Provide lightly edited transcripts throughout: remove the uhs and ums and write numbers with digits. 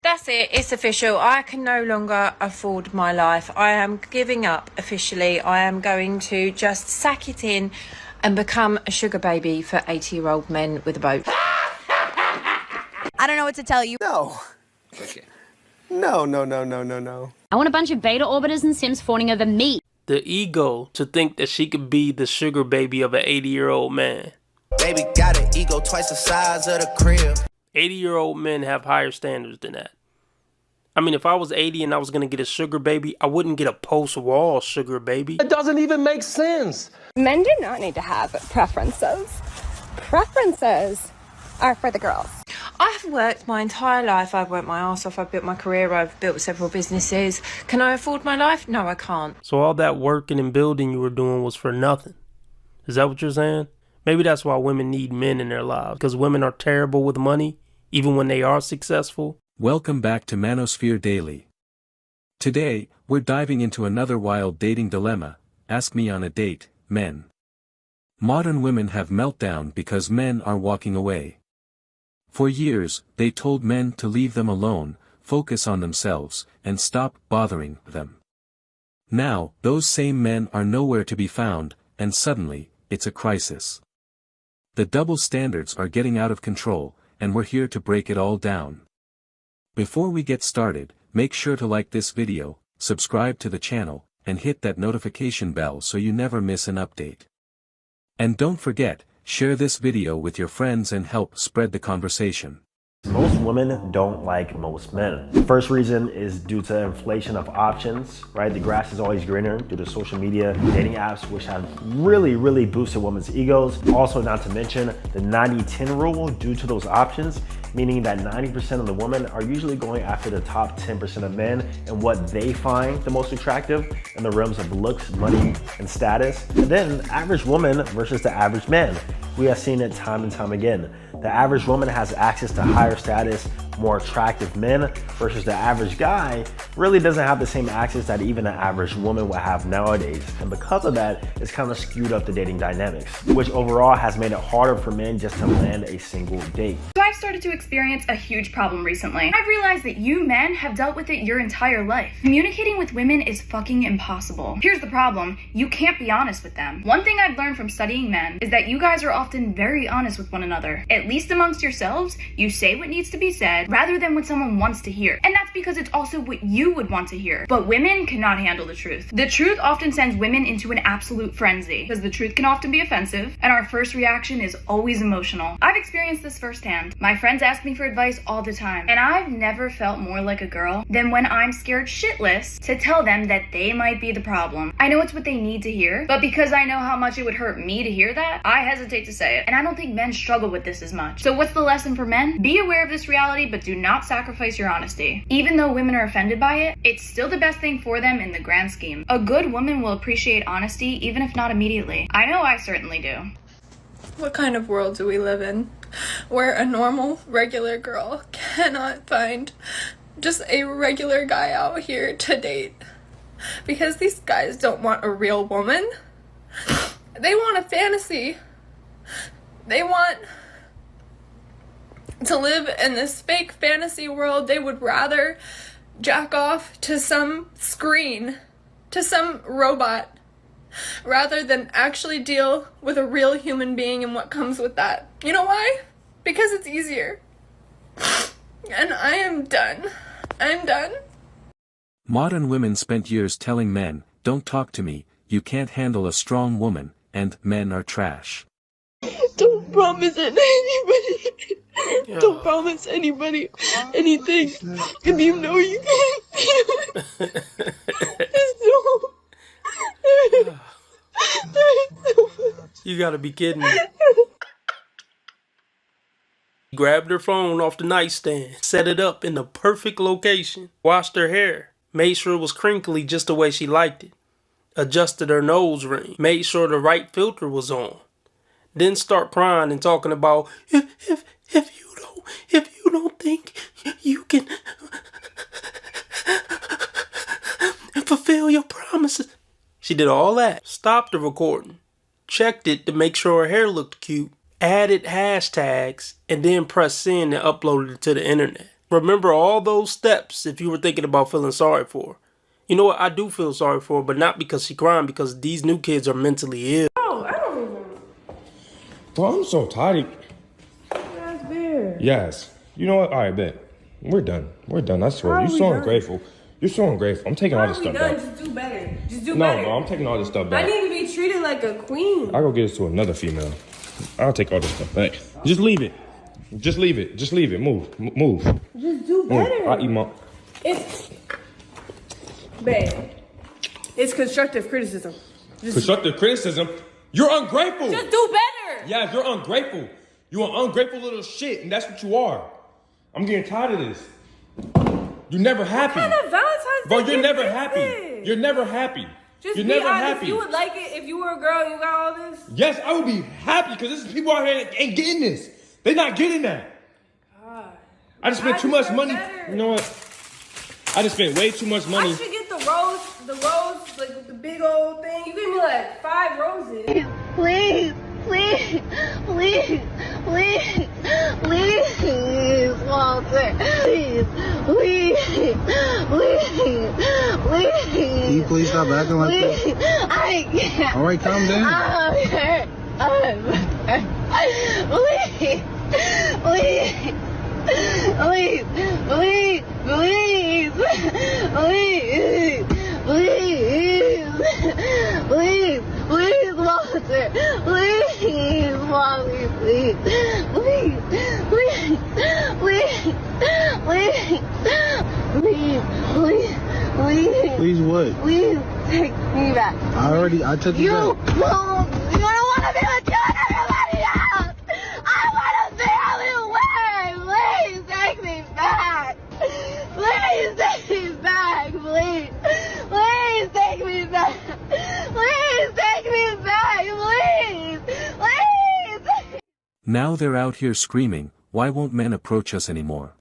That's it, it's official. I can no longer afford my life. I am giving up officially. I am going to just sack it in and become a sugar baby for 80-year-old men with a boat. I don't know what to tell you. No. Okay. No. I want a bunch of beta orbiters and Sims fawning over me. The ego to think that she could be the sugar baby of an 80-year-old man. Baby got an ego twice the size of the crib. 80-year-old men have higher standards than that. I mean, if I was 80 and I was going to get a sugar baby, I wouldn't get a post-wall sugar baby. It doesn't even make sense. Men do not need to have preferences. Preferences are for the girls. I've worked my entire life. I've worked my arse off. I've built my career. I've built several businesses. Can I afford my life? No, I can't. So all that working and building you were doing was for nothing. Is that what you're saying? Maybe that's why women need men in their lives, because women are terrible with money, even when they are successful. Welcome back to Manosphere Daily. Today, we're diving into another wild dating dilemma. Ask me on a date, men. Modern women have meltdown because men are walking away. For years, they told men to leave them alone, focus on themselves, and stop bothering them. Now, those same men are nowhere to be found, and suddenly, it's a crisis. The double standards are getting out of control, and we're here to break it all down. Before we get started, make sure to like this video, subscribe to the channel, and hit that notification bell so you never miss an update. And don't forget, share this video with your friends and help spread the conversation. Most women don't like most men. The first reason is due to inflation of options, right? The grass is always greener due to social media, dating apps, which have really boosted women's egos. Also, not to mention the 90-10 rule due to those options, meaning that 90% of the women are usually going after the top 10% of men and what they find the most attractive in the realms of looks, money, and status. And then the average woman versus the average man. We have seen it time and time again. The average woman has access to higher status, more attractive men, versus the average guy really doesn't have the same access that even an average woman would have nowadays. And because of that, it's kind of skewed up the dating dynamics, which overall has made it harder for men just to land a single date. So I've started to experience a huge problem recently. I've realized that you men have dealt with it your entire life. Communicating with women is fucking impossible. Here's the problem, you can't be honest with them. One thing I've learned from studying men is that you guys are often very honest with one another. At least amongst yourselves, you say what needs to be said rather than what someone wants to hear. And that's because it's also what you would want to hear. But women cannot handle the truth. The truth often sends women into an absolute frenzy because the truth can often be offensive and our first reaction is always emotional. I've experienced this firsthand. My friends ask me for advice all the time and I've never felt more like a girl than when I'm scared shitless to tell them that they might be the problem. I know it's what they need to hear, but because I know how much it would hurt me to hear that, I hesitate to say it. And I don't think men struggle with this as much. So what's the lesson for men? Be aware of this reality, but do not sacrifice your honesty. Even though women are offended by it, it's still the best thing for them in the grand scheme. A good woman will appreciate honesty, even if not immediately. I know I certainly do. What kind of world do we live in where a normal, regular girl cannot find just a regular guy out here to date? Because these guys don't want a real woman. They want a fantasy. They want to live in this fake fantasy world. They would rather jack off to some screen, to some robot, rather than actually deal with a real human being and what comes with that. You know why? Because it's easier. And I am done. I'm done. Modern women spent years telling men, don't talk to me, you can't handle a strong woman, and men are trash. Don't promise anybody. Don't promise anybody anything if you know you can't. You gotta be kidding me. Grabbed her phone off the nightstand, set it up in the perfect location, washed her hair, made sure it was crinkly just the way she liked it, adjusted her nose ring, made sure the right filter was on. Then start crying and talking about if you don't think you can fulfill your promises. She did all that, stopped the recording, checked it to make sure her hair looked cute, added hashtags, and then pressed send and uploaded it to the internet. Remember all those steps if you were thinking about feeling sorry for her. You know what? I do feel sorry for her, but not because she crying, because these new kids are mentally ill. Oh, I don't even. Bro, I'm so tired. That's weird. Yes. You know what? All right, bet. We're done. We're done. I swear. You're so ungrateful. You're so ungrateful. I'm taking all this stuff back. Just do better. Just do better. No, I'm taking all this stuff back. I need to be treated like a queen. I'll go get this to another female. I'll take all this stuff back. Just leave it. Just leave it. Just leave it. Move. Move. Just do better. I'll eat my... It's... Babe. It's constructive criticism. Constructive criticism? You're ungrateful. Just do better. Yeah, you're ungrateful. You're an ungrateful little shit, and that's what you are. I'm getting tired of this. You're never happy. What kind of Valentine's Day? Bro, you're never happy. You're never happy. Just you're be never honest. happy. You would like it if you were a girl and you got all this? Yes, I would be happy because there's people out here that ain't getting this. They're not getting that. God. I just spent too much money. You know what? I just spent way too much money. I should get the rose, like with the big old thing. You give me like 5 roses. Please, please, please, please, please, Walter. Please, please, please, please. Can you please stop acting like that? I can't. All right, calm down. I'm hurt. Please, please. Please, please, please, please, please, please, please, Walter, please, Mommy, please, please, please, please, please, please, please, please. Please what? Please take me back. I took you back. You don't want to be with you and everybody else. I want to be able to Please take me back. Please take me back. Please. Please take me back. Please take me back. Please. Please. Now they're out here screaming, why won't men approach us anymore?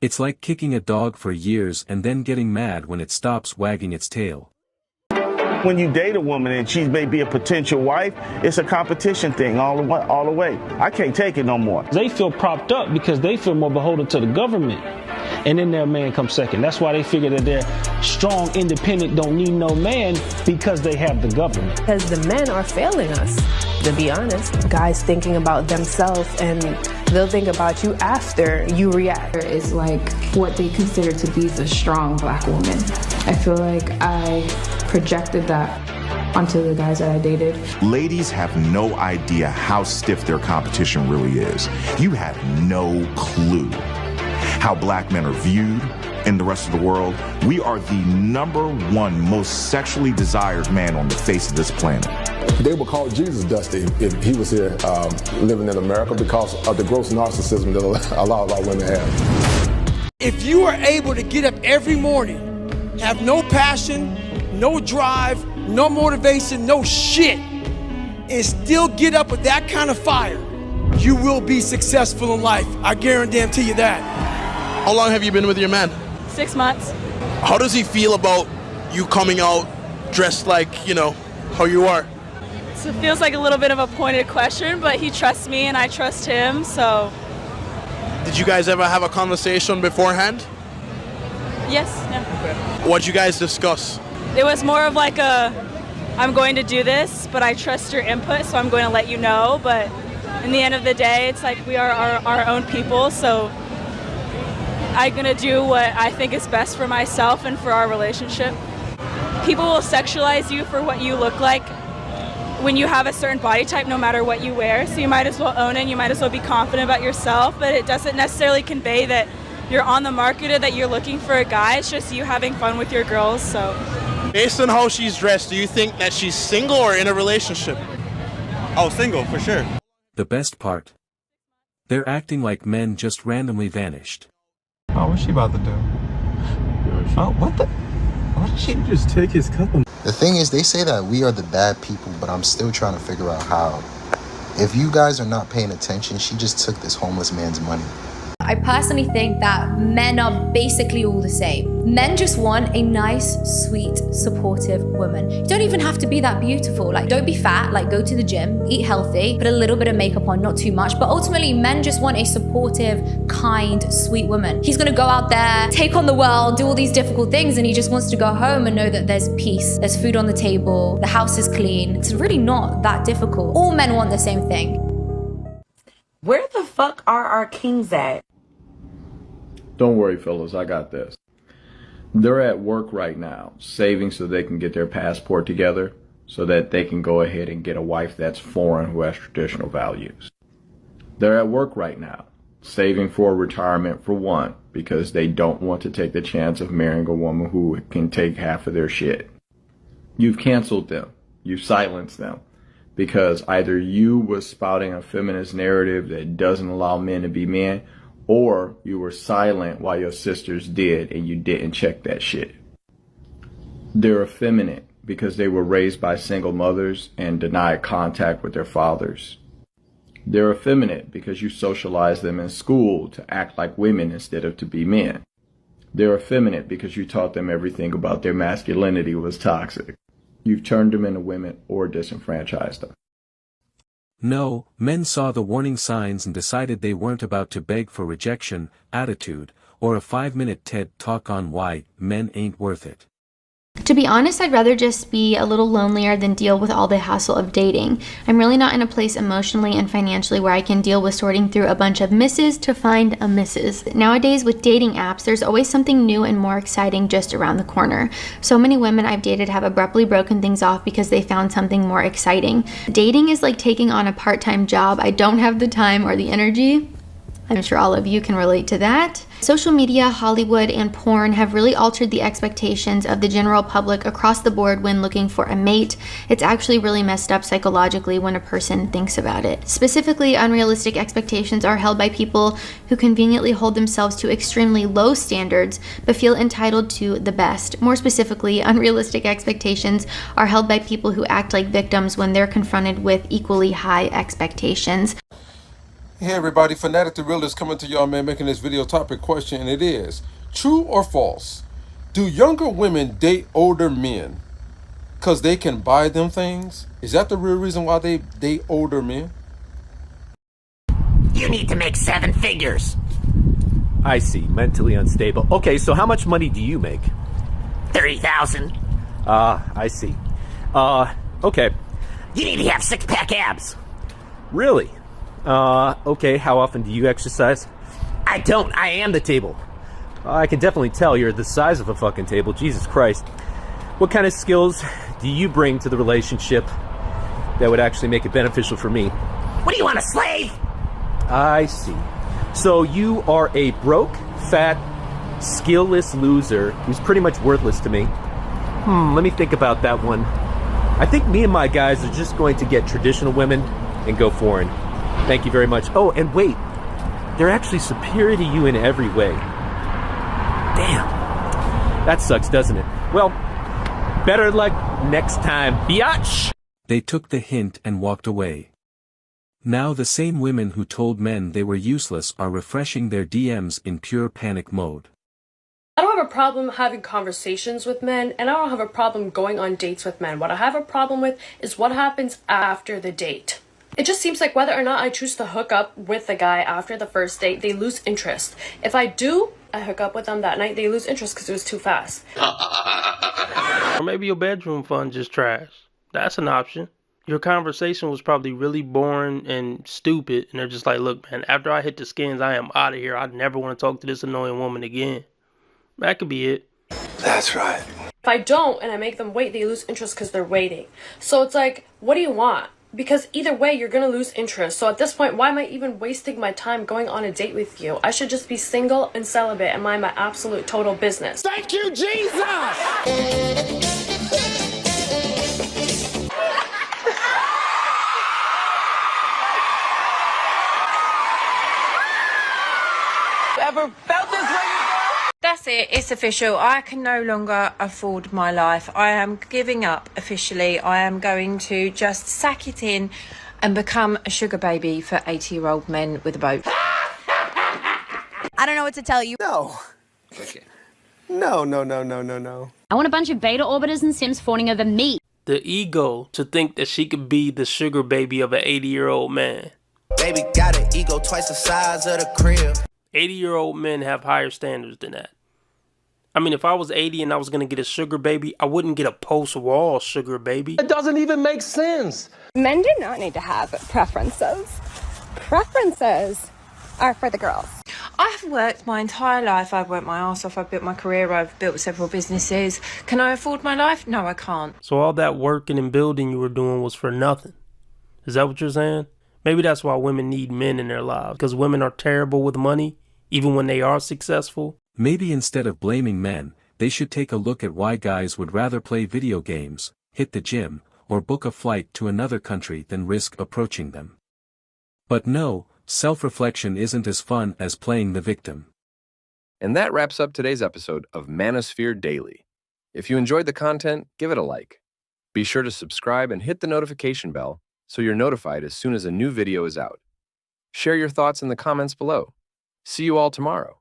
It's like kicking a dog for years and then getting mad when it stops wagging its tail. When you date a woman and she may be a potential wife, it's a competition thing all the way. I can't take it no more. They feel propped up because they feel more beholden to the government. And then their man comes second. That's why they figure that they're strong, independent, don't need no man because they have the government. Because the men are failing us, to be honest. Guys thinking about themselves and they'll think about you after you react. Is like what they consider to be the strong black woman. I feel like I projected that onto the guys that I dated. Ladies have no idea how stiff their competition really is. You have no clue how black men are viewed in the rest of the world. We are the #1 most sexually desired man on the face of this planet. They would call Jesus Dusty if he was here living in America because of the gross narcissism that a lot of our women have. If you are able to get up every morning, have no passion, no drive, no motivation, no shit, and still get up with that kind of fire, you will be successful in life. I guarantee you that. How long have you been with your man? 6 months. How does he feel about you coming out dressed like, how you are? So it feels like a little bit of a pointed question, but he trusts me and I trust him, so. Did you guys ever have a conversation beforehand? Yes, yeah. What'd you guys discuss? It was more of like I'm going to do this, but I trust your input, so I'm going to let you know. But in the end of the day, it's like we are our own people, so I'm going to do what I think is best for myself and for our relationship. People will sexualize you for what you look like when you have a certain body type, no matter what you wear. So you might as well own it, you might as well be confident about yourself, but it doesn't necessarily convey that you're on the market or that you're looking for a guy. It's just you having fun with your girls, so. Based on how she's dressed, do you think that she's single or in a relationship? Oh, single, for sure. The best part. They're acting like men just randomly vanished. Oh, what's she about to do? Oh, what the? What did she just take his cup? The thing is, they say that we are the bad people, but I'm still trying to figure out how. If you guys are not paying attention, she just took this homeless man's money. I personally think that men are basically all the same. Men just want a nice, sweet, supportive woman. You don't even have to be that beautiful. Like, don't be fat, like go to the gym, eat healthy, put a little bit of makeup on, not too much. But ultimately, men just want a supportive, kind, sweet woman. He's gonna go out there, take on the world, do all these difficult things, and he just wants to go home and know that there's peace, there's food on the table, the house is clean. It's really not that difficult. All men want the same thing. Where the fuck are our kings at? Don't worry, fellas, I got this. They're at work right now, saving so they can get their passport together, so that they can go ahead and get a wife that's foreign who has traditional values. They're at work right now, saving for retirement for one, because they don't want to take the chance of marrying a woman who can take half of their shit. You've canceled them. You've silenced them. Because either you was spouting a feminist narrative that doesn't allow men to be men, or you were silent while your sisters did and you didn't check that shit. They're effeminate because they were raised by single mothers and denied contact with their fathers. They're effeminate because you socialized them in school to act like women instead of to be men. They're effeminate because you taught them everything about their masculinity was toxic. You've turned them into women or disenfranchised them. No, men saw the warning signs and decided they weren't about to beg for rejection, attitude, or a 5-minute TED talk on why men ain't worth it. To be honest, I'd rather just be a little lonelier than deal with all the hassle of dating. I'm really not in a place emotionally and financially where I can deal with sorting through a bunch of misses to find a missus. Nowadays, with dating apps, there's always something new and more exciting just around the corner. So many women I've dated have abruptly broken things off because they found something more exciting. Dating is like taking on a part-time job. I don't have the time or the energy. I'm sure all of you can relate to that. Social media, Hollywood, and porn have really altered the expectations of the general public across the board when looking for a mate. It's actually really messed up psychologically when a person thinks about it. Specifically, unrealistic expectations are held by people who conveniently hold themselves to extremely low standards but feel entitled to the best. More specifically, unrealistic expectations are held by people who act like victims when they're confronted with equally high expectations. Hey everybody, Fanatic the Realist coming to y'all, man, making this video topic question, and it is, true or false? Do younger women date older men because they can buy them things? Is that the real reason why they date older men? You need to make 7 figures. I see, mentally unstable. Okay, so how much money do you make? 30,000. I see. Okay. You need to have 6-pack abs. Really? Okay, how often do you exercise? I don't, I am the table. I can definitely tell you're the size of a fucking table, Jesus Christ. What kind of skills do you bring to the relationship that would actually make it beneficial for me? What do you want, a slave? I see. So you are a broke, fat, skill-less loser who's pretty much worthless to me. Let me think about that one. I think me and my guys are just going to get traditional women and go foreign. Thank you very much. Oh, and wait. They're actually superior to you in every way. Damn. That sucks, doesn't it? Well, better luck next time, biatch! They took the hint and walked away. Now the same women who told men they were useless are refreshing their DMs in pure panic mode. I don't have a problem having conversations with men, and I don't have a problem going on dates with men. What I have a problem with is what happens after the date. It just seems like whether or not I choose to hook up with the guy after the first date, they lose interest. If I do, I hook up with them that night, they lose interest because it was too fast. Or maybe your bedroom fun just trash. That's an option. Your conversation was probably really boring and stupid, and they're just like, look, man, after I hit the skins, I am out of here. I never want to talk to this annoying woman again. That could be it. That's right. If I don't and I make them wait, they lose interest because they're waiting. So it's like, what do you want? Because either way, you're going to lose interest. So at this point, why am I even wasting my time going on a date with you? I should just be single and celibate and mind my absolute total business. Thank you, Jesus! Ever felt this way? That's it, it's official. I can no longer afford my life. I am giving up officially. I am going to just sack it in and become a sugar baby for 80-year-old men with a boat. I don't know what to tell you. No. Okay. No. I want a bunch of beta orbiters and Sims fawning over me. The ego to think that she could be the sugar baby of an 80-year-old man. Baby got an ego twice the size of the crib. 80-year-old men have higher standards than that. I mean, if I was 80 and I was going to get a sugar baby, I wouldn't get a post-wall sugar baby. It doesn't even make sense. Men do not need to have preferences. Preferences are for the girls. I've worked my entire life. I've worked my ass off. I've built my career. I've built several businesses. Can I afford my life? No, I can't. So all that working and building you were doing was for nothing. Is that what you're saying? Maybe that's why women need men in their lives. Because women are terrible with money, even when they are successful. Maybe instead of blaming men, they should take a look at why guys would rather play video games, hit the gym, or book a flight to another country than risk approaching them. But no, self-reflection isn't as fun as playing the victim. And that wraps up today's episode of Manosphere Daily. If you enjoyed the content, give it a like. Be sure to subscribe and hit the notification bell so you're notified as soon as a new video is out. Share your thoughts in the comments below. See you all tomorrow.